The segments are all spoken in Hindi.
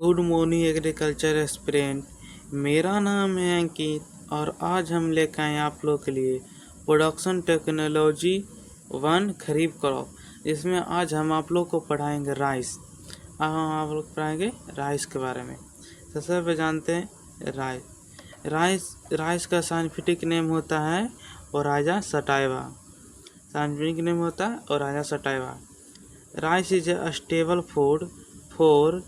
Good morning agriculture aspirant. मेरा नाम है अंकित और आज हम लेकर आए आप लोग के लिए प्रोडक्शन टेक्नोलॉजी वन खरीफ क्रॉप। इसमें आज हम आप लोग को पढ़ाएंगे राइस। अब हम आप लोग पढ़ाएंगे राइस के बारे में। सबसे पहले जानते हैं राइस। राइस का साइंटिफिक नेम होता है ओराइजा सटाइवा। साइंटिफिक नेम होता है Oryza sativa. Rice is a stable food for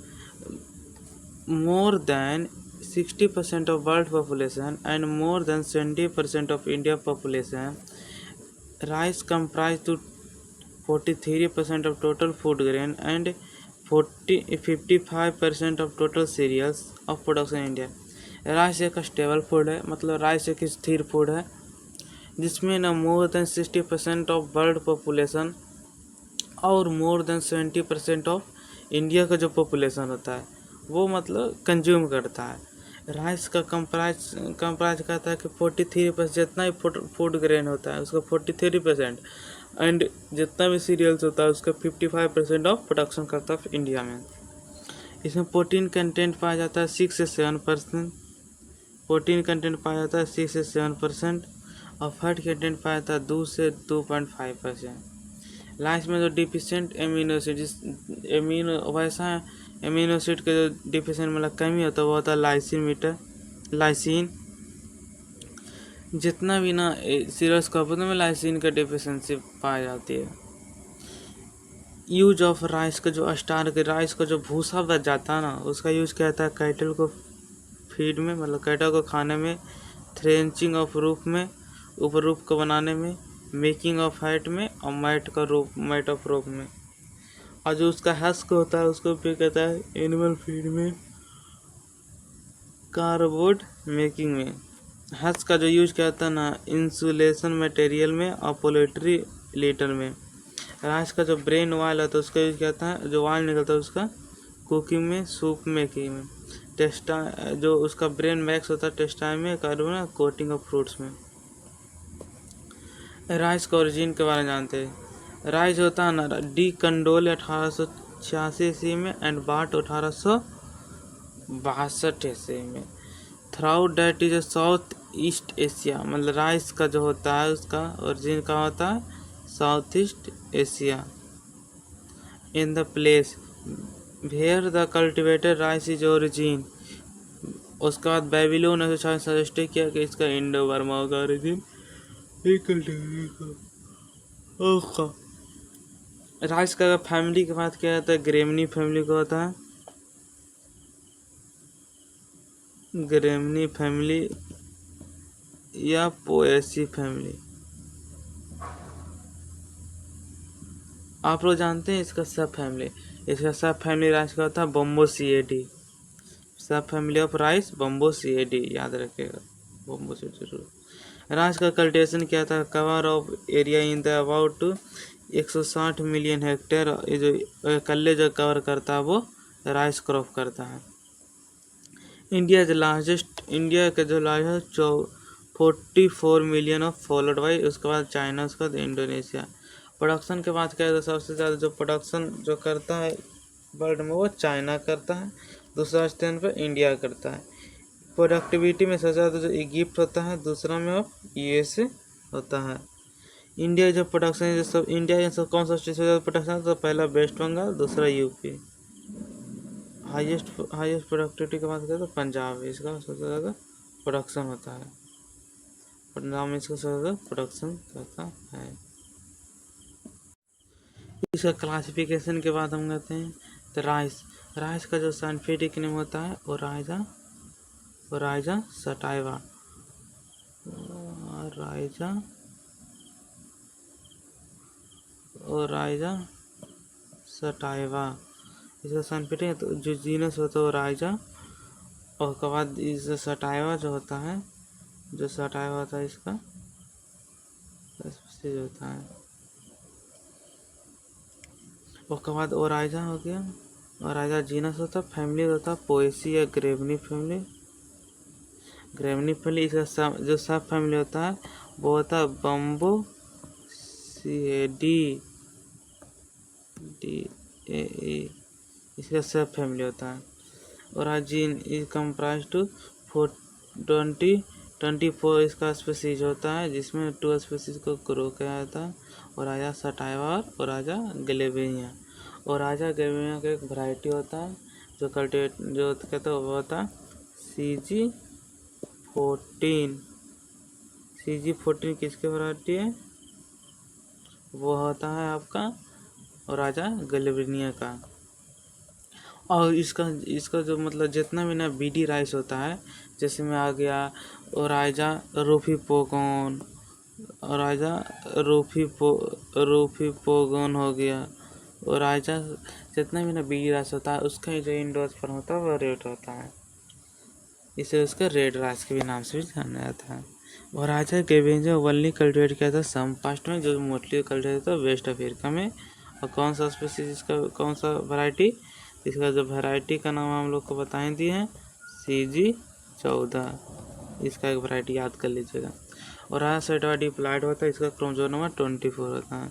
more than 60% of world population and more than 70% of India population. Rice comprise to 43% of total food grain and 55% of total cereals of production in India. Rice एक स्टेबल फूड है, मतलब राइस एक स्थिर फूड है जिसमें ना more than 60% of world population और मोर देन 70% ऑफ इंडिया का जो पॉपुलेशन होता है वो मतलब कंज्यूम करता है। राइस का कंप्राइज करता है कि 43% जितना ही फूड ग्रेन होता है उसका 43% एंड जितना भी सीरियल्स होता है उसका 55% ऑफ प्रोडक्शन करता है इंडिया में। इसमें प्रोटीन कंटेंट पाया जाता है 6 से 7%। प्रोटीन कंटेंट पाया जाता है 6 से 7% और फैट कंटेंट पाया जाता है 2 से 2.5%। राइस में जो deficient amino acid amino acid का जो डिफिशिएंट मतलब कमी होता है वो होता है लाइसिन। जितना भी ना सीरियल्स कार्बोन में लाइसिन का डिफिशिएंसी पाई जाती है। यूज ऑफ राइस का जो स्टार के राइस का जो भूसा बच जाता है ना उसका यूज किया जाता है कैटल को फीड में, मतलब कैटल को खाने में, थ्रेंचिंग ऑफ रूफ में, ऊपर रूफ को बनाने में, मेकिंग ऑफ हैट में और मैट ऑफ रूफ में। और जो उसका हस्क होता है उसको उपयोग करता है एनिमल फीड में, कार्डबोर्ड मेकिंग में। हस्क का जो यूज किया जाता है ना इंसुलेशन मटेरियल में और पोल्ट्री लीटर में। राइस का जो ब्रेन ऑयल होता है उसका यूज किया जाता है, जो ऑयल निकलता है उसका कुकिंग में, सूप मेकिंग में। टेस्टा जो उसका ब्रेन मैक्स होता है टेस्टाइन में, कार्बन कोटिंग ऑफ फ्रूट्स में। राइस का ओरिजिन के बारे में जानते हैं। राइस होता है ना डी कंडोल 1886 ईस्वी में एंड बाट 1862 ईस्वी में। Throughout that is South East Asia, मतलब राइस का जो होता है उसका ओरिजिन का होता है South East Asia. In the place where the cultivated rice is origin. उसके बाद बेबीलोन ने सजेस्ट किया कि इसका इंडो बर्मा का ओरिजिन। राइस का फैमिली की बात किया जाता है ग्रेमनी फैमिली को होता है, ग्रेमनी फैमिली या पोएसी फैमिली। आप लोग जानते हैं इसका सब फैमिली राइस का होता है बम्बोसिएडी। सब फैमिली ऑफ राइस बम्बोसिएडी, याद रखिएगा बम्बोसिएडी जरूर। राइस का कल्टिवेशन किया था, cover of area in the about 160 million hectare. ये जो कल्ले जो कवर करता है वो राइस क्रॉप करता है। इंडिया का जो largest 44 million of followed by, उसके बाद चाइना, उसके बाद इंडोनेशिया। प्रोडक्शन के बात करें तो सबसे ज़्यादा जो प्रोडक्शन जो करता है वर्ल्ड में वो चाइना करता है, दूसरा स्थान पर इंडिया करता है। प्रोडक्टिविटी में सबसे ज़्यादा जो इजिप्ट होता है, दूसरा में ऑफ यूएसए होता है। इंडिया जो प्रोडक्शन है इंडिया सब कौन सा स्टेट से ज़्यादा प्रोडक्शन है तो पहला वेस्ट बंगाल, दूसरा यूपी। हाईएस्ट प्रोडक्टिविटी की बात करें तो पंजाब, इसका सबसे ज़्यादा प्रोडक्शन होता है। पंजाब में इसका सबसे ज़्यादा प्रोडक्शन करता है। इसका क्लासिफिकेशन के बाद हम कहते हैं तो राइस का जो साइंटिफिक नेम होता है ओराइजा सटाइवा। ओराइजा सटाइवा इसका साइंटिफिक तो जो जीनस होता है ओराइजा, और उसके बाद इस सटाइवा जो होता है इसका स्पीशीज होता है। उसके बाद ओराइजा हो गया, ओराइजा जीनस होता है। फैमिली होता है पोएसी या ग्रेवनी फैमिली। इसका जो सब फैमिली होता है वो होता है बम्बोसिएडी इसका सब फैमिली होता है। ओराजीन इज कम्प्राइज टू 24 इसका स्पीसीज होता है, जिसमें 2 स्पीसीज को ग्रो किया जाता है, ओराजा सटाइवा और ओराजा ग्लेबिनिया। ओराजा ग्लेबिनिया का एक वैरायटी होता है जो कल्टिवेट जो कहते हैं वो होता है CG14। CG14 किसके वैरायटी है? वो होता है आपका ओराजा ग्लेबिनिया का। और इसका जो मतलब जितना भी ना बीडी राइस होता है, जैसे में आ गया ओराजा रूफीपोगोन, ओराजा रूफीपोगोन हो गया, ओराजा जितना भी ना बीडी राइस होता है उसका जो इंडोज फॉर्म होता है वो रेड होता है, इसे उसका रेड राइस के भी नाम से भी जाना जाता है। ओराजा ग्लेबिनिया ओनली कल्टिवेट किया था सम पास्ट में, जो मोस्टली कल्टिवेट था वेस्ट अफ्रीका में। और कौन सा स्पीसीज इसका, कौन सा वैरायटी, इसका जो वैरायटी का नाम हम लोग को बताए दिए हैं CG14, इसका एक वैरायटी याद कर लीजिएगा। और सैटवा डिप्लॉयड होता है, इसका क्रोमोसोम नंबर 24 होता है।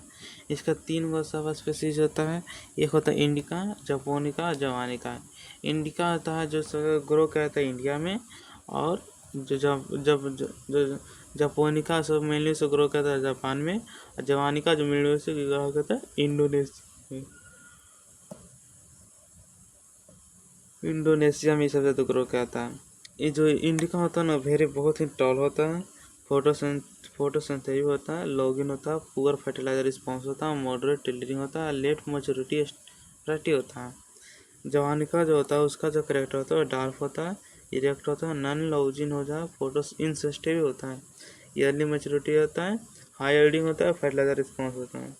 इसका 3 गो सब स्पीसीज होता है, एक होता है इंडिका, जापोनिका, जवानिका। इंडिका होता है जो ग्रो करता है इंडिया में, और जो जापोनिका सब मेनली से ग्रो करता है जापान में, और जवानिका जो मेनली से ग्रो करता है इंडोनेशिया में सबसे तो ग्रो करता है। ये जो इंडिका होता है ना वेरी बहुत ही टॉल होता है, फोटोसिंथेसिस होता है, लॉगिन होता है, पुअर फर्टिलाइजर रिस्पॉन्स होता है, मॉडरेट टिलरिंग होता है, लेट मैच्योरिटी स्टेटी होता है। जवानिका जो होता है उसका जो करेक्टर होता है डार्क होता है, इरेक्ट होता है, नॉन लॉजिन हो जाए, फोटो इंसेस्टिव होता है, ईयरली मैच्योरिटी होता है, हाई एल्डिंग होता है, फर्टिलाइजर रिस्पॉन्स होता है।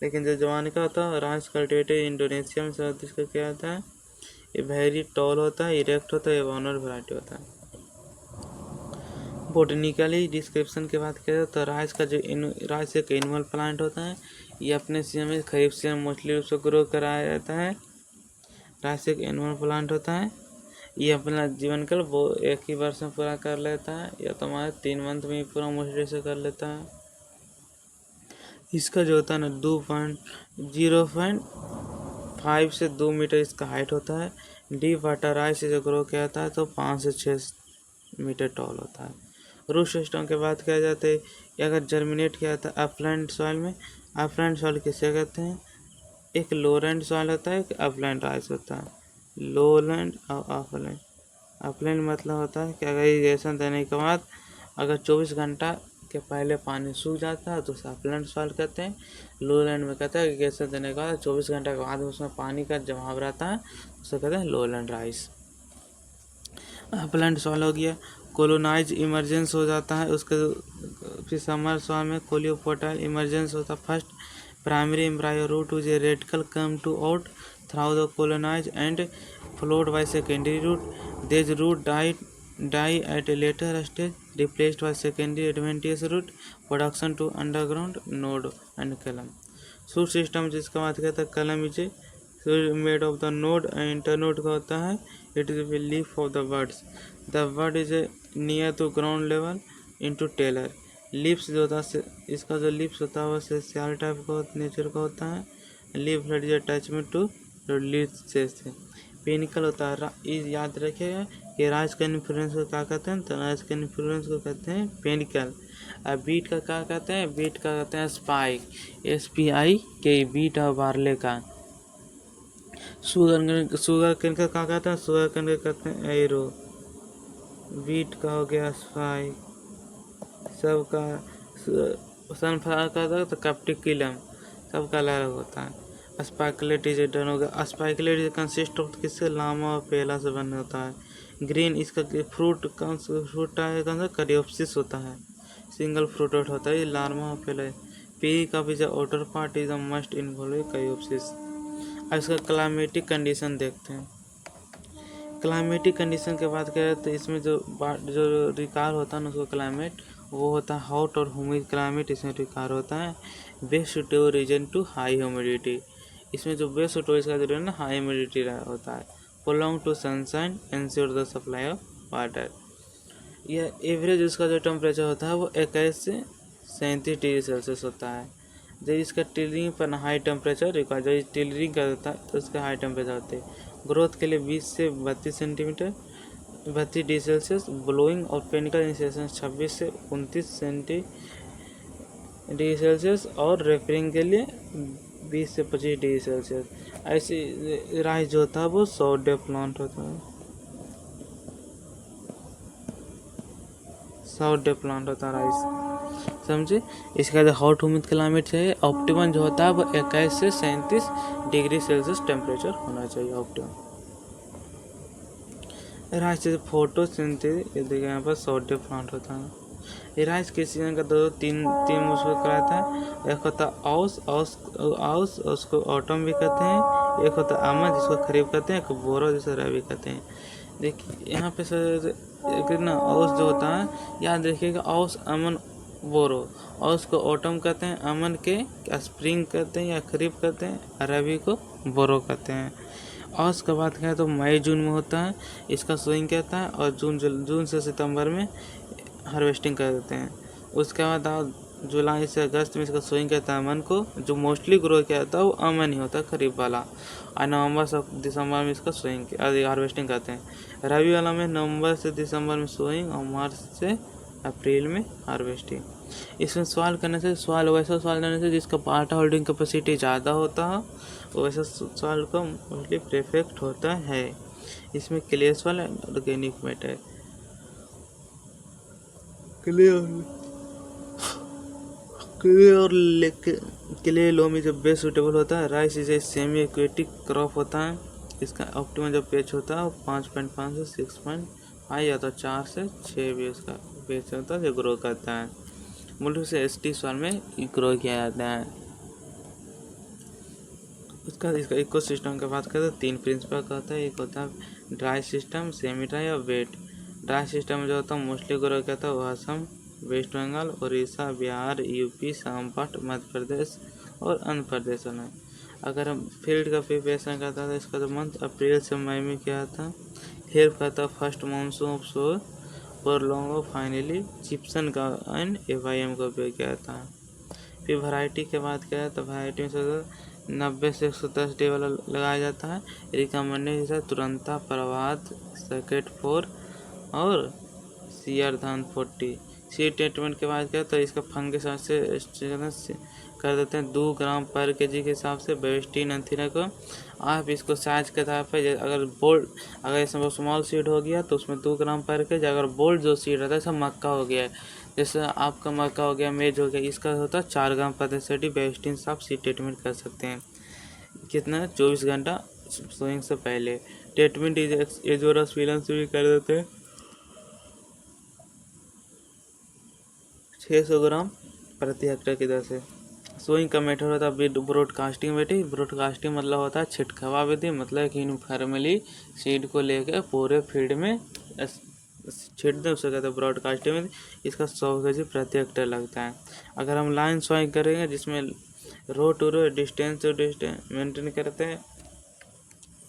लेकिन जो जवानिका होता है राइस कल्टिवेटेड इंडोनेशिया में सब इसका क्या होता है, ये वेरी टॉल होता है, इरेक्ट होता है, एवोनर वैरायटी होता है। बोटनिकली डिस्क्रिप्शन के बात करें तो राइस का जो राइस एक एनुअल प्लांट होता है, ये अपने सीजन में खरीफ सीजन मोस्टली रूप से ग्रो कराया जाता है। राइस एक एनुअल प्लांट होता है, ये अपना जीवन काल वो एक ही वर्ष में पूरा कर लेता है, या तो हमारे 3 मंथ में ही पूरा मोस्टली से कर लेता है। इसका जो होता है ना 0.5 से 2 मीटर इसका हाइट होता है। डीप वाटर राइस से जो ग्रो किया जाता है तो 5 से 6 मीटर टॉल होता है। रूट सिस्टम के बात किया जाता है, अगर जर्मिनेट किया जाता है अपलैंड सॉइल में। अपलैंड सॉइल किसे कहते हैं? एक लोलैंड सॉइल होता है, एक अपलैंड राइस होता है। लोलैंड और अपलैंड, अपलैंड मतलब होता है कि अगर इरिगेशन देने के बाद अगर 24 घंटा के पहले पानी सूख जाता है तो उसे अपलैंड सॉइल कहते हैं। लोलैंड में कहते हैं इरिगेशन देने के बाद 24 घंटे के बाद उसमें पानी का जमाव रहता है, उसे कहते हैं लोलैंड राइस। अपलैंड सॉइल हो गया। कोलोनाइज इमरजेंस हो जाता है उसके, फिर समर सॉइल में कोलियोपोटाइल इमरजेंस होता है। First primary embryo root which a radicle come to out through the colonize and followed by secondary root. These root die at a later stage, replaced by secondary adventitious root production to underground node and column. Shoot system जिसका बात करता है column is made of the node and internode का होता है। It is the leaf of the birds, the bird is near to ground level into tiller. Lips जो होता है इसका जो लिप्स होता है वो सेल टाइप का नेचर का होता है। Leaf blade is attachment to leaves से। पेनिकल होता है, याद रखिएगा कि राइस का इन्फ्लुएंस को क्या कहते हैं, तो राइस के इन्फ्लुएंस को कहते हैं पेनिकल। और बीट का क्या कहते हैं? बीट का कहते हैं स्पाइक, SPIK, बीट और बार्ले का। शुगर केन का क्या कहते हैं? शुगर केन का कहते हैं एरो। बीट का हो गया स्पाइक, सबका सनफ्लावर का तो कैप्टिकुलम, सबका अलग होता है। स्पाइकलेट इज डन हो गया। स्पाइकलेट इज कंसिस्ट ऑफ किससे? लामा और पेला से बना होता है। ग्रीन इसका फ्रूट कौन सा? करियोप्सिस होता है, सिंगल फ्रूटेड होता है, लार्मा और पेला। पी का भी जो outer part is the must involve करियोप्सिस। अब इसका क्लाइमेटिक कंडीशन देखते हैं। क्लाइमेटिक कंडीशन के बात करें तो इसमें जो रिकार होता है ना उसको क्लाइमेट, वो होता है हॉट और ह्यूमिड क्लाइमेट इसमें रिकार होता है। Best suitable region to high humidity, इसमें जो बेस्ट सुटेबल इसका जो है ना हाई ह्यूमिडिटी होता है। Prolong to sunshine ensure the supply of water. यह एवरेज इसका जो टेम्परेचर होता है वो 21 से 37 डिग्री सेल्सियस होता है। जब इसका टिलरिंग पर हाई टेम्परेचर रिक्वायर, जब टिलरिंग करता है तो उसका हाई टेम्परेचर होते हैं। ग्रोथ के लिए 20 से 32 सेंटीमीटर 32 डिग्री सेल्सियस, ब्लोइंग और पेनिकल इनिशिएशन 26 से 29 डिग्री सेल्सियस और रेफरिंग के लिए 20 से 25 डिग्री सेल्सियस। ऐसे राइस जो होता है वो 100 डे प्लांट होता है, 100 डे प्लांट होता है राइस, समझे। इसका जो हॉट ह्यूमिड क्लाइमेट चाहिए, ऑप्टिमम जो होता है वो 21 से 37 डिग्री सेल्सियस टेम्परेचर होना चाहिए ऑप्टिमम। राइस जैसे फोटोसिंथेसिस, ये देखिए यहाँ पर 100 डे प्लांट होता है। ये राइस के सीजन का तीन उसको कराता है। एक होता है औस उसको ऑटम भी कहते हैं, एक होता है आमा जिसको खरीफ कहते हैं, एक बोरो जिसे रबी कहते हैं। देखिए यहाँ पे सर ना औस जो होता है, याद रखिएगा, औस अमन बोरो। औस को ऑटम कहते हैं, अमन के स्प्रिंग कहते हैं या खरीफ कहते हैं, रबी को बोरो कहते हैं। औस का बात करें तो मई जून में होता है, इसका सोइंग कहता है, और जून से सितंबर में हार्वेस्टिंग कर देते हैं। उसके बाद आप जुलाई से अगस्त में इसका सोइंग कहता है अमन को। जो मोस्टली ग्रो किया जाता है वो अमन ही होता है, खरीफ वाला। और नवंबर से दिसंबर में इसका सोइंग हार्वेस्टिंग करते हैं। रबी वाला में नवंबर से दिसंबर में सोइंग और मार्च से अप्रैल में हार्वेस्टिंग। इसमें सवाल करने से वैसा सवाल करने से जिसका डाटा होल्डिंग कैपेसिटी ज़्यादा होता है वैसा सवाल का मोस्टली परफेक्ट होता है। इसमें क्लियर सवाल ऑर्गेनिक मैटर क्लियर लोमी जब बेस्ट सूटेबल होता है। Rice is a semi aquatic crop होता है। इसका ऑप्टिमम जो पेच होता है वो 5.5 से 6.5 या तो 4 से 6 भी उसका पेच होता है जो ग्रो करता है। मूल रूप से ST सॉइल में ग्रो किया जाता है। इसका इकोसिस्टम की बात करें तो 3 प्रिंसिपल का होता है। एक होता है ड्राई सिस्टम, सेमी ड्राई और वेट। ड्राई सिस्टम जो होता है मोस्टली ग्रो किया था वो असम, वेस्ट बंगाल, उड़ीसा, बिहार, यूपी, सामपाट, मध्य प्रदेश और आंध्र प्रदेश में। अगर हम फील्ड का प्रिपरेशन करता था इसका तो मंथ अप्रैल से मई में किया था। हेल्प करता फर्स्ट मानसून ऑफ सोर और लॉन्गो फाइनली जिप्सन का एंड FIM का उपयोग किया था। फिर वैरायटी के बात किया तो वैरायटी में 90 से 110 डे वाला लगाया जाता है। रिकमेंडेड है तुरंता, प्रभात, सकेट 4 और सियर धान 40। सीड ट्रीटमेंट के बाद क्या तो इसका फंगस से कर देते हैं 2 ग्राम पर केजी के हिसाब से बेस्टीन एंथीना को। आप इसको साइज के आधार पर अगर इसमें स्मॉल सीड हो गया तो उसमें 2 ग्राम पर केजी। अगर बोल्ड जो सीड रहता है जैसे मक्का हो गया, जैसे आपका मक्का हो गया, मेज हो गया, इसका होता है 4 ग्राम प्रति सेडी बेस्टीन से आप सीड ट्रीटमेंट कर सकते हैं। कितना 24 घंटा सोइंग से पहले। ट्रीटमेंट एजोरस विलन से भी कर देते हैं 600 ग्राम प्रति हेक्टेयर की दर से। सोइंग का मेथड होता है ब्रॉडकास्टिंग विधि। ब्रॉडकास्टिंग मतलब होता है छिटकावा विधि, मतलब कि यूनिफॉर्मली सीड को लेकर पूरे फील्ड में छीट दें, उसे कहते हैं ब्रॉडकास्टिंग विधि। इसका 100 kg प्रति हेक्टेयर लगता है। अगर हम लाइन सोइंग करेंगे जिसमें row to row distance to distance maintain करते हैं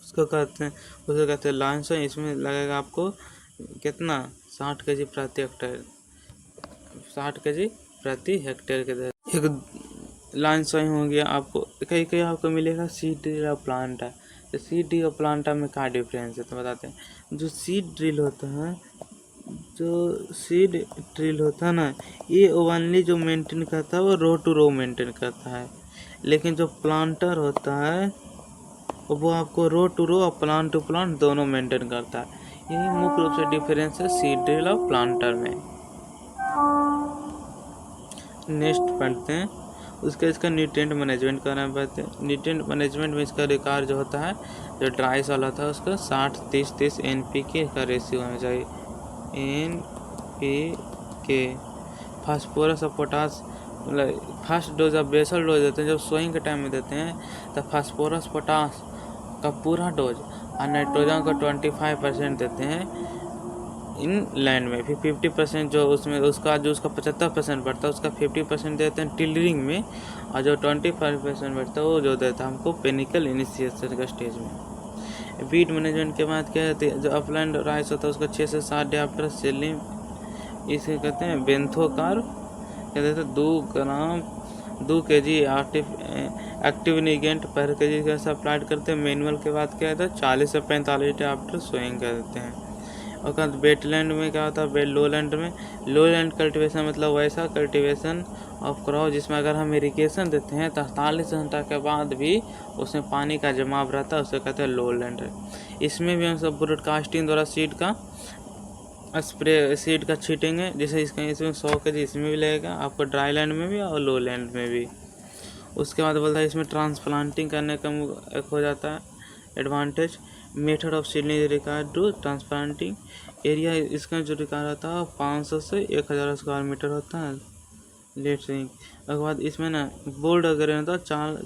उसे कहते हैं लाइन सोइंग। इसमें लगेगा आपको कितना 60 kg प्रति हेक्टेयर, 60 kg प्रति हेक्टेयर के दर। एक लाइन सोइंग हो गया। आपको कहीं आपको मिलेगा सीड ड्रिल और प्लांटा। तो सीड ड्रिल और प्लांटा में क्या डिफरेंस है तो बताते हैं। जो सीड ड्रिल होता है ना, ये ओनली जो मेंटेन करता है वो रो टू रो मेंटेन करता है। लेकिन जो प्लांटर होता है वो आपको रो टू रो और प्लांट टू प्लांट दोनों मेंटेन करता है। यही मुख्य रूप से डिफरेंस है सीड ड्रिल और प्लांटर में। नेक्स्ट पढ़ते हैं इसका न्यूट्रिएंट मैनेजमेंट करना पड़ते हैं। न्यूट्रिएंट मैनेजमेंट में इसका रिकॉर्ड जो होता है, जो ड्राई सॉइल होता है उसका 60-30-30 NPK का रेशियो होना चाहिए। NPK फास्फोरस और पोटास, मतलब first dose of basal dose देते हैं जब सोइंग के टाइम में देते हैं, तब फास्फोरस पोटास का पूरा डोज और नाइट्रोजन का 25% देते हैं इन लैंड में। फिर 50% जो उसमें उसका 75% बढ़ता है उसका 50% देते हैं टिलरिंग में, और जो 25% बढ़ता है वो जो देता है हमको पेनिकल इनिशिएशन का स्टेज में। वीड मैनेजमेंट के बाद क्या कहते हैं, जो अपलैंड राइस होता है उसका 6 से 7 डे आफ्टर सेलिंग, इसे कहते हैं बेंथोकार, कहते हैं 2 ग्राम 2 kg एक्टिव निगेंट पर kg कैसे अप्लाइड करते हैं। मैनुअल के बाद क्या होता है 40 से 45 डे आफ्टर सोइंग कर देते हैं। और बाद वेटलैंड में क्या होता है, लो लैंड कल्टीवेशन मतलब वैसा कल्टीवेशन ऑफ क्रॉप जिसमें अगर हम इरिगेशन देते हैं तो 48 घंटा के बाद भी उसमें पानी का जमाव रहता है, उसे कहते हैं लो लैंड। इसमें भी हम सब ब्रॉडकास्टिंग द्वारा सीड का छीटेंगे, जैसे इसमें 100 kg इसमें भी लगेगा आपको, ड्राई लैंड में भी और लो लैंड में भी। उसके बाद बोलता है इसमें ट्रांसप्लांटिंग करने का एक हो जाता है advantage. Method of seedling required to transplanting area, इसका जो रिक्वायर होता है 500 से 1000 स्क्वायर मीटर होता है लेट सिंग। उसके बाद इसमें ना बोल्ड अगर होता है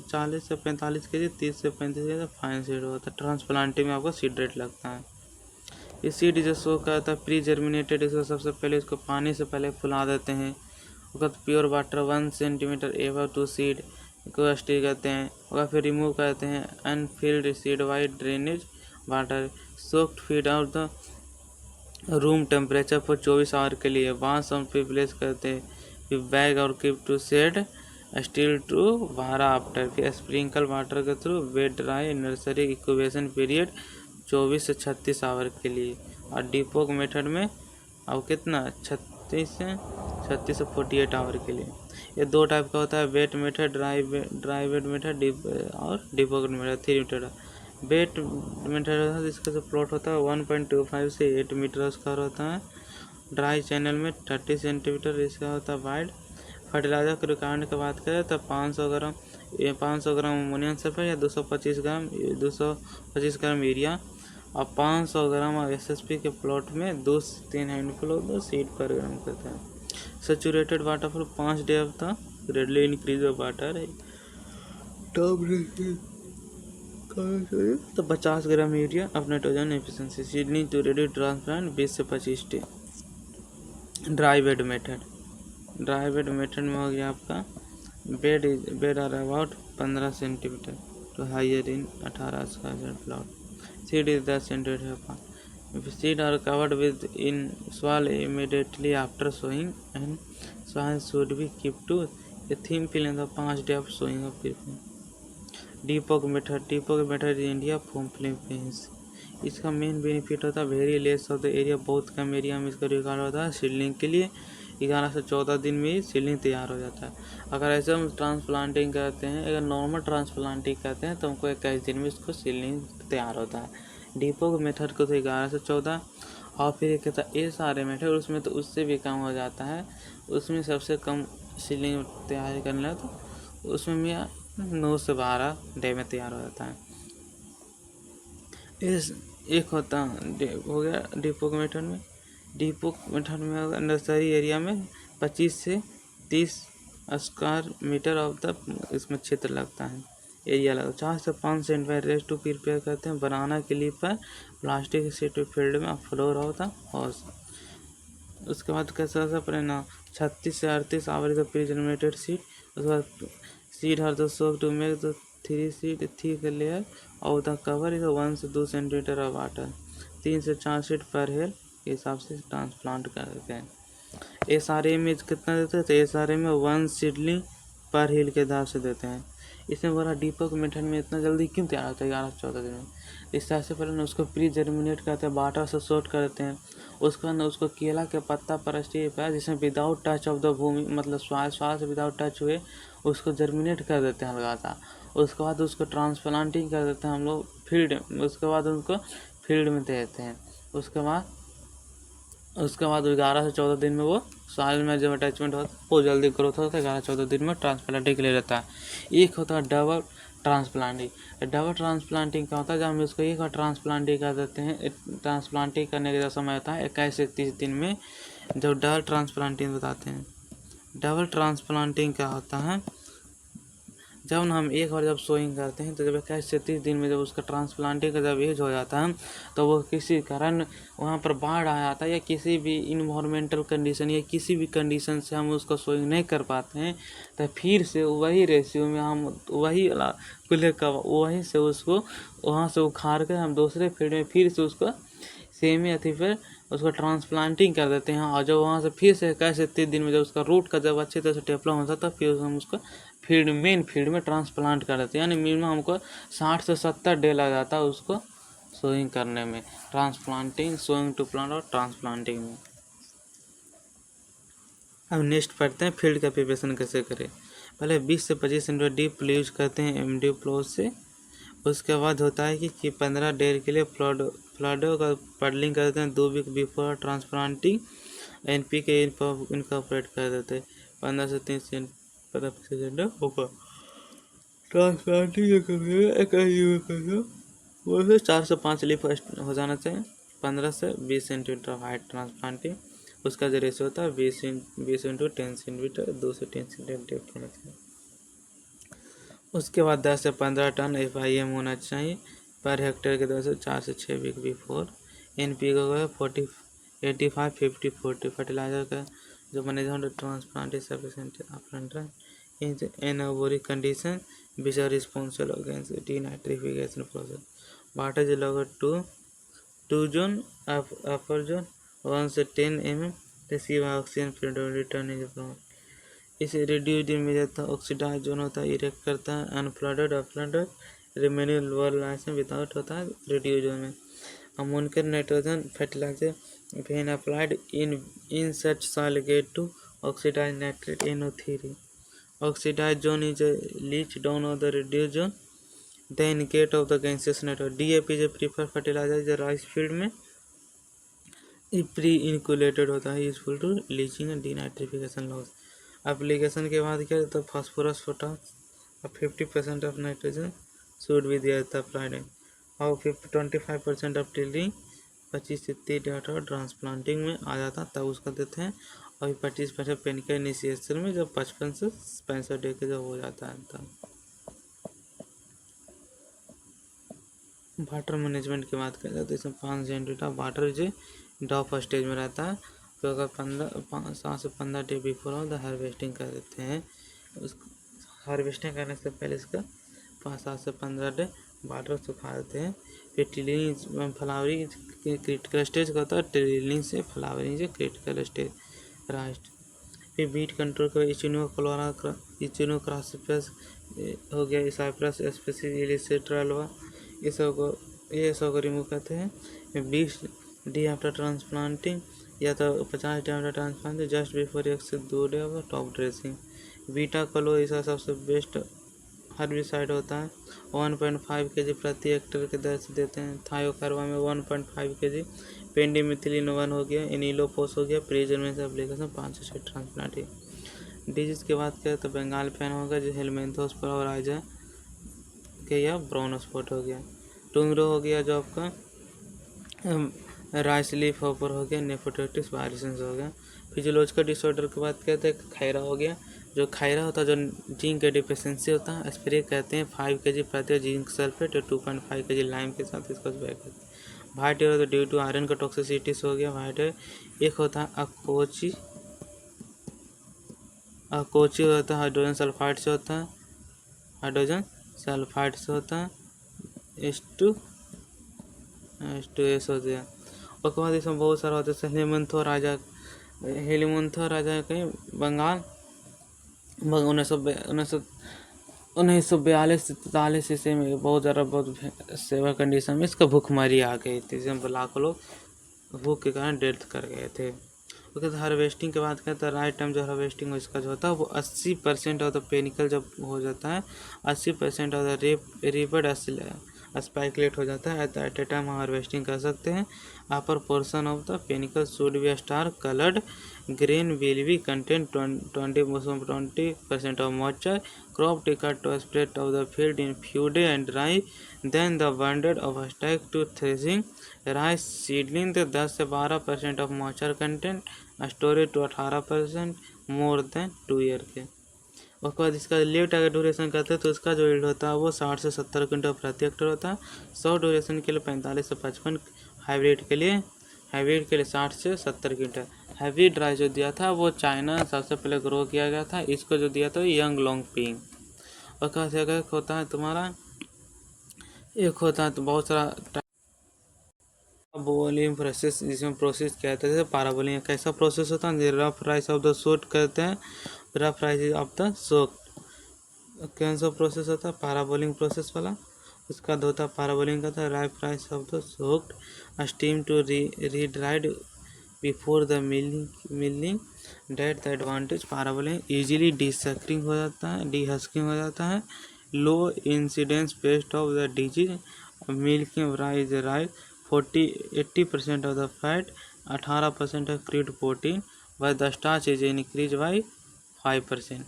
40 से 45 kg, 30 से 35 kg फाइन सीड होता है। ट्रांसप्लांटिंग में आपको सीड रेट लगता है। ये सीड जो शो करता है प्री जर्मिनेटेड, इसको सबसे पहले इसको पानी से पहले फुला देते हैं। उसके बाद pure water 1 centimetre above to seed को स्टे करते हैं। और फिर रिमूव करते हैं unfilled seed wide drainage water soaked feed out the room temperature पर 24 आवर के लिए। बांस हम प्लेस करते हैं फिर बैग और keep to shade still to वारा आफ्टर। फिर स्प्रिंकल वाटर के through wet dry nursery incubation period 24 से 36 आवर के लिए। और डिपोक मेथड में अब कितना 36 से 48 आवर के लिए। ये 2 टाइप का होता है, wait method, dry wait method और डिपोक मेथड 3 मेथड। वेट मेथड इसका जो प्लॉट होता है 1.25 से 8 मीटर स्क्वायर होता है। ड्राई चैनल में 30 सेंटीमीटर इसका होता है वाइड। फर्टिलाइजर के रिक्वायरमेंट की बात करें तो 500 ग्राम अमोनियम सल्फेट या 225 ग्राम यूरिया और 500 ग्राम SSP के प्लॉट में 2 से 3 हैंडफुल ऑफ सीड पर ग्राम करता है। Saturated water for 5 day of the gradually increase of water तो 50 gram urea of nitrogen efficiency. Seedling to ready transplant 20 से 25 डे। ड्राई बेड मेथड में हो गया आपका bed are about 15 centimetre to higher in 18 square plot. Seed is 10 centimetre. Seed are covered with in soil immediately after sowing and soil should be keep to a thin fill in the 5 day of sowing of dapog method in India from Philippines. इसका मेन बेनिफिट होता है very less of the area, बहुत कम एरिया में इसका रिकॉर्ड होता है। सीडलिंग के लिए 11 से 14 दिन में ही सीडलिंग तैयार हो जाता है। अगर ऐसे हम ट्रांसप्लांटिंग करते हैं, अगर नॉर्मल ट्रांसप्लांटिंग करते हैं तो हमको 21 दिन में इसको सीडलिंग तैयार होता है। डिपोक मेथड को तो 11 से 14 और फिर एक कहता है ये सारे मेथड उसमें तो उससे भी कम हो जाता है। उसमें सबसे कम सीडलिंग तैयार करना तो उसमें भी 9 से 12 डे में तैयार हो जाता है। इस एक होता हो गया डिपोक मेथड में नर्सरी एरिया में 25 से 30 स्क्वायर मीटर ऑफ द इसमें क्षेत्र लगता है, एरिया लगता है। 4 से 5 सेंटीमीटर रेस्ट टू प्रिपेयर करते हैं बनाना के लिए पर प्लास्टिक सीट फील्ड में फ्लोर होता हॉर्स। उसके बाद कैसा परिणाम 36 से 38 आवर प्री जर्मिनेटेड सीड। उसके बाद सीड हर the soak to make the 3 seed thick layer और द कवर इज 1 से 2 सेंटीमीटर ऑफ वाटर। 3 से 4 सीड पर हेल के हिसाब से ट्रांसप्लांट करते हैं। SRA में कितना देते हैं तो SRA में 1 सीडलिंग पर हिल के हिसाब से देते हैं। इसमें बोला डिपोक मेथड में इतना जल्दी क्यों तैयार होता है 11 से 14 दिन में। इस तरह से पहले उसको प्री जर्मिनेट करते हैं, वाटर से सोट करते हैं। उसके बाद उसको केला के पत्ता पर स्टे पर जिसमें विदाउट टच ऑफ द भूमि मतलब स्वास्थ्य से विदाउट टच हुए उसको जर्मिनेट कर देते हैं हल्का सा। उसके बाद उसको ट्रांसप्लांटिंग कर देते हैं हम लोग फील्ड, उसके बाद उनको फील्ड में दे देते हैं। उसके बाद 11 से 14 दिन में वो सॉइल में जब अटैचमेंट होता है वो जल्दी ग्रोथ होता है। 11-14 दिन में ट्रांसप्लांटिंग के लिए रहता है। एक होता है डबल ट्रांसप्लांटिंग क्या होता है, जब हम उसको एक बार ट्रांसप्लांटिंग कर देते हैं, ट्रांसप्लांटिंग करने का जो समय होता है 21 से 30 दिन में जब डबल ट्रांसप्लांटिंग बताते हैं। डबल ट्रांसप्लांटिंग क्या होता है, जब हम एक बार जब सोइंग करते हैं तो जब 21 से 30 दिन में जब उसका ट्रांसप्लांटिंग का जब एज हो जाता है तो वो किसी कारण वहाँ पर बाढ़ आ जाता है या किसी भी इन्वायरमेंटल कंडीशन या किसी भी कंडीशन से हम उसको सोइंग नहीं कर पाते हैं तो फिर से वही रेशियो में हम वही कुल्हे का वहीं से उसको वहाँ से उखाड़ कर हम दूसरे फील्ड में फिर से उसको सेम ही अथी पर उसको ट्रांसप्लांटिंग कर देते हैं, और जब वहाँ से फिर से 21-30 दिन में जब उसका रूट का जब अच्छी तरह से डेवलप होता है, फिर हम उसको मेन फील्ड में ट्रांसप्लांट कर देते हैं। यानी मिनिमम हमको 60 से 70 डे लग जाता है उसको सोइंग करने में, ट्रांसप्लांटिंग, सोइंग टू प्लांट और ट्रांसप्लांटिंग में। अब नेक्स्ट पढ़ते हैं फील्ड का प्रिपरेशन कैसे करें। पहले 20 से 25 सेंटीमीटर डीप यूज करते हैं एमडी प्लो से। उसके बाद होता है कि 15 डेज के लिए फ्लडो का पडलिंग करते हैं 2 वीक बिफोर ट्रांसप्लांटिंग। एनपी के इनकॉर्पोरेट कर देते हैं 15 से 30 सेंटीमीटर होगा। ट्रांसप्लांटिंग वो से 4 से 5 लीफ हो जाना चाहिए, 15 से 20 सेंटीमीटर हाइट ट्रांसप्लांटिंग। उसका जो रेशियो होता है 20 इंटू 10 सेंटीमीटर, 2 से 10 सेंटीमीटर डेप्थ होना चाहिए। उसके बाद 10 से 15 टन FIM होना चाहिए पर हेक्टेयर के दर से 4 से 6 वीक बिफोर। NP का 40 85 50 40 फर्टिलाइजर का जो management transplant is sufficient after anaerobic condition which are responsible against denitrification process. Water is lowered to 2 zone, upper zone 1 से 10 mm receive oxygen predominantly return is from इसे रिड्यूस्ड में जाता है, ऑक्सीडाइज जोन होता है इरेक्ट करता है, unflooded unflooded remaining lower line without होता है रिड्यूस जोन में। Ammonium nitrogen fertilizer when applied in such soil get to oxidize nitrate NO3। Oxidize zone is leach down of the reduce zone then get of the gases network. DAP जो प्रीफर फर्टिलाइजर जो राइस फील्ड में प्री इनकुलेटेड होता है, useful to leaching and denitrification loss. Application के बाद क्या तो फास्फोरस पोटास और 50% ऑफ नाइट्रोजन शुड बी दिया जाता है और 25% ऑफ टिल्डिंग 25 से 30 डेट और ट्रांसप्लांटिंग में आ जाता तब उसका देते हैं। और 25% पेनिकल इनिशिएशन में जब 55 से 65 डे के जब हो जाता है तब। वाटर मैनेजमेंट की बात करें तो इसमें 5 सेंटीमीटर वाटर जो ड्रॉप स्टेज में रहता है, तो अगर 7 से 15 डे बिफोर हो तो हार्वेस्टिंग कर देते हैं। उस हार्वेस्टिंग करने से पहले इसका 7 से 15 डे वाटर सुखा देते हैं। फिर टिलिंग फ्लावरिंग क्रिटिकल स्टेज का होता है, टिलिंग से फ्लावरिंग से क्रिटिकल स्टेज राइट। फिर बीट कंट्रोल का इचिनोक्रासिपस हो गया, साइप्रस स्पेसिस ये सब को रिमूव करते हैं 20 डी आफ्टर ट्रांसप्लांटिंग या तो 50 D after transplanting just before 1 से 2 day of top dressing. Beta कलो इसका सबसे बेस्ट हर्बिसाइड होता है, 1.5 kg प्रति हेक्टेयर के दर से देते हैं। थायोकार्बा में 1.5 kg, पेंडिमिथिलिन 1 हो गया, एनिलोफोस हो गया, प्रीजर्मेंट से एप्लीकेशन 5 से 6 ट्रांसप्लांटिंग। डिजीज की बात करें तो बंगाल फैन होगा जो हेलमेंथोस पर के या ब्राउन स्पॉट हो गया, टुंगरो हो गया जो आपका राइस लीफ हॉपर हो गया, नेफ्रोटिटिस वायरसेंस हो गया। फिजियोलॉजिकल डिसऑर्डर की बात करते हैं खैरा हो गया, जो खैरा होता है जो जिंक का डिफिशियंसी होता है, स्प्रे कहते हैं 5 kg प्रति जिंक सल्फेट और 2.5 kg लाइम के साथ इसको स्प्रे करते हैं। वाइट हो तो ड्यू टू आयरन का टॉक्सिसिटीज हो गया वाइट। एक होता है अकोची होता है हाइड्रोजन सल्फाइड से होता है, हाइड्रोजन सल्फाइड से होता है H2S हो गया। उसके बाद इसमें बहुत सारा होता है हेलिमंथो राजा कहीं बंगाल 1942 ईस्वी में बहुत ज़्यादा बहुत सेवा कंडीशन में इसका भूखमरी आ गई थी, जिसमें लाखों लोग भूख के कारण डेथ कर गए थे। उसके बाद हार्वेस्टिंग की बात करें तो राइट टाइम जो हार्वेस्टिंग इसका जो होता है वो 80% ऑफ द पेनिकल जब हो जाता है, 80% ऑफ द रिवर्ड स्पाइकुलेट हो जाता है, एट ए टाइम हार्वेस्टिंग कर सकते हैं। Upper portion of the panicle should be star coloured grain will be contain 20% of moisture. Crop taken to spread of the field in few days and dry, then the bundle of stack to threshing. Rice seedling the 10 से 12% of moisture content, storage to 18% more than 2 year के। उसके बाद इसका लेट अगर ड्यूरेशन करते हैं तो इसका जो यील्ड होता है वो 60 से 70 क्विंटल प्रति हेक्टेयर होता है। 100 ड्यूरेशन के लिए 45 से 55, हाइब्रिड के लिए 60 से 70 क्विंटल। हाइब्रिड राइस जो दिया था वो चाइना सबसे पहले ग्रो किया गया था, इसको जो दिया था यंग लॉन्ग पिंग। और कैसे अगर होता है तुम्हारा एक होता है तो बहुत पाराबोलिंग प्रोसेस, जिसमें प्रोसेस क्या होता है जैसे पाराबोलिंग कैसा प्रोसेस होता है, रफ राइस ऑफ द सोट कहते हैं, रफ राइस ऑफ द सोक। कौन सा प्रोसेस होता है पाराबोलिंग प्रोसेस वाला, उसका होता है पाराबोलिंग का था rough rice of the soaked steam to re dried before the milling date the advantage parboiling easily डिसक्रिंग हो जाता है, डिहस्किंग हो जाता है, low incidence pest of the disease, milking rice rice 80% of the fat, 18% of crude protein, by the starch is increase by 5%।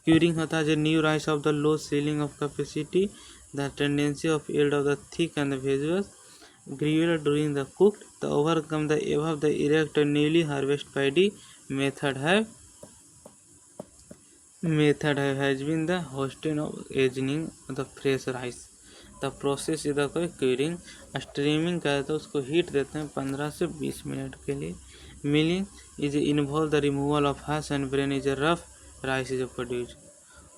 Curing होता है जो new rice of the low ceiling of capacity, the tendency of yield of the thick and the vegetables grieved during the cook, the overcome the above the erect newly harvest paddy method has been the hosting of aging the fresh rice. The process इधर कोई क्यूरिंग स्ट्रीमिंग का है तो उसको हीट देते हैं 15 से 20 मिनट के लिए। Milling is involve the removal of husk and bran is rough rice is produce.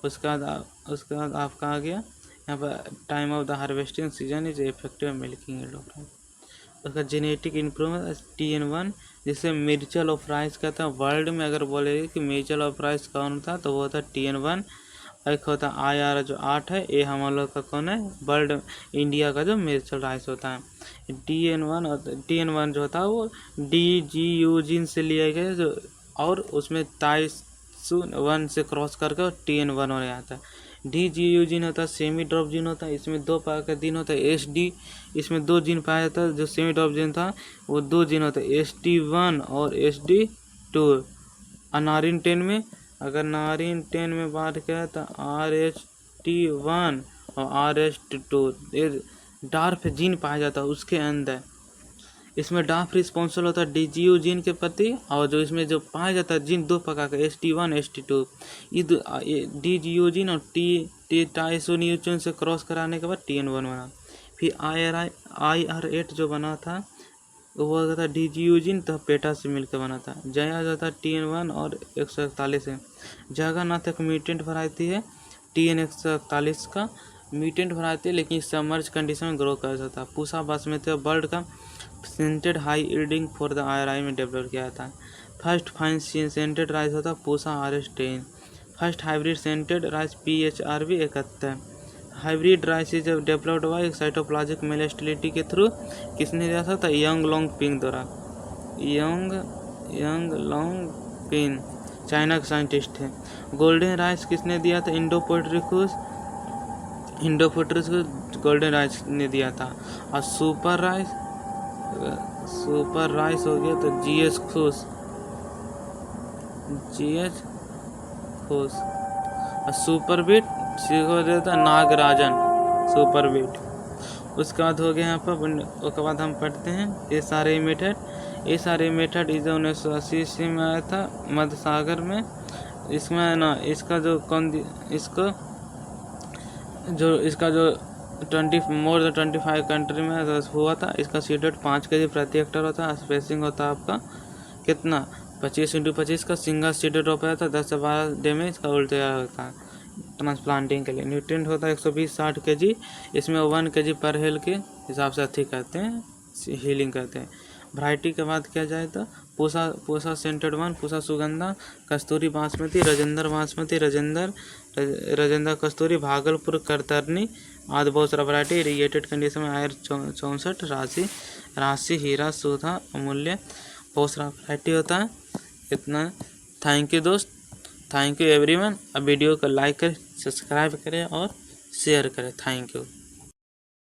उसके बाद आपका आ गया यहाँ पर time of the harvesting season is effective milling aid of rice. उसका जेनेटिक इम्प्रूवमेंट TN1 जिसे मिर्चल ऑफ राइस कहता है। वर्ल्ड में अगर बोले कि मिर्चल ऑफ राइस कौन होता है तो वो होता है TN1। एक होता है IR जो 8 है, ये हम लोग का कौन है वर्ल्ड इंडिया का जो मिर्चल राइस होता है। TN1 जो होता है वो DGU जीन से लिया गया जो, और उसमें TAISU1 से क्रॉस करके TN1 हो जाता है। DGU जीन होता है सेमी ड्रॉप जीन होता है, इसमें 2 प्रकार का जीन होता है। SD इसमें 2 जीन पाया जाता है, जो सेमी ड्रॉप जीन था वो 2 जीन होता है SD1 और SD2। नारिन 10 में अगर नारिन 10 में बात किया तो RH1 और RH2 ये डार्फ जीन पाया जाता है उसके अंदर। इसमें डार्फ रिस्पॉन्सिबल होता है DGU जीन के प्रति, और जो इसमें जो पाया जाता है जीन 2 प्रकार का SD1 SD2। ये DGU जीन और TAISU से क्रॉस कराने के बाद TN1 बना। फिर IR8 जो बना था वो था DGU जीन तो पेटा से मिलकर बना था। जया जो था TN1 और 141 है। जगन्नाथ एक म्यूटेंट वैरायटी है TN 141 का म्यूटेंट वैरायटी, लेकिन सबमर्ज कंडीशन में ग्रो कर सकता है। पूसा बासमती बर्ड का scented high yielding for the IRI में डेवलप किया था। फर्स्ट फाइन सेंटेड राइस होता Pusa RS10। First hybrid scented rice PHRB 71। Hybrid rice जब डेवलप्ड हुआ एक साइटोप्लाज्मिक मेलेस्टिलिटी के थ्रू किसने दिया था यंग लॉन्ग पिंग द्वारा। यंग लॉन्ग पिन चाइना का साइंटिस्ट है। गोल्डन राइस किसने दिया था इंडोपोट्रिकस गोल्डन राइस ने दिया था। और सुपर राइस हो गया तो GH खुश। और सुपर बीट को देता नागराजन सुपर बीट। उसके बाद हो गया यहाँ पर, उसके बाद हम पढ़ते हैं SRA मेथड इस 1980 में आया था मध्य सागर में। इसमें ना इसका जो इसका जो 25 कंट्री में हुआ था। इसका सीडेड 5 kg प्रति हेक्टर होता है। स्पेसिंग होता है आपका कितना 25x25 का सिंगल सीडेड हो पाया था। 10 से 12 डे में इसका उल्ट तैयार होता है ट्रांसप्लांटिंग के लिए। न्यूट्रिएंट होता है 120-60 kg। इसमें 1 kg पर हेल के हिसाब से अथी करते हैं, हीलिंग करते हैं। वैरायटी के बाद किया जाए तो पूसा सेंटेड 1, पूसा सुगंधा, कस्तूरी बासमती, राजेंद्र कस्तूरी, भागलपुर करतरनी आदि बहुत सारा वैरायटी। इरीगेटेड कंडीशन में IR 64, राशि हीरा सुधा अमूल्य बहुत सारा वैरायटी होता है। इतना। थैंक यू दोस्त, थैंक यू एवरीवन। अब वीडियो को लाइक करें, सब्सक्राइब करें और शेयर करें। Thank you.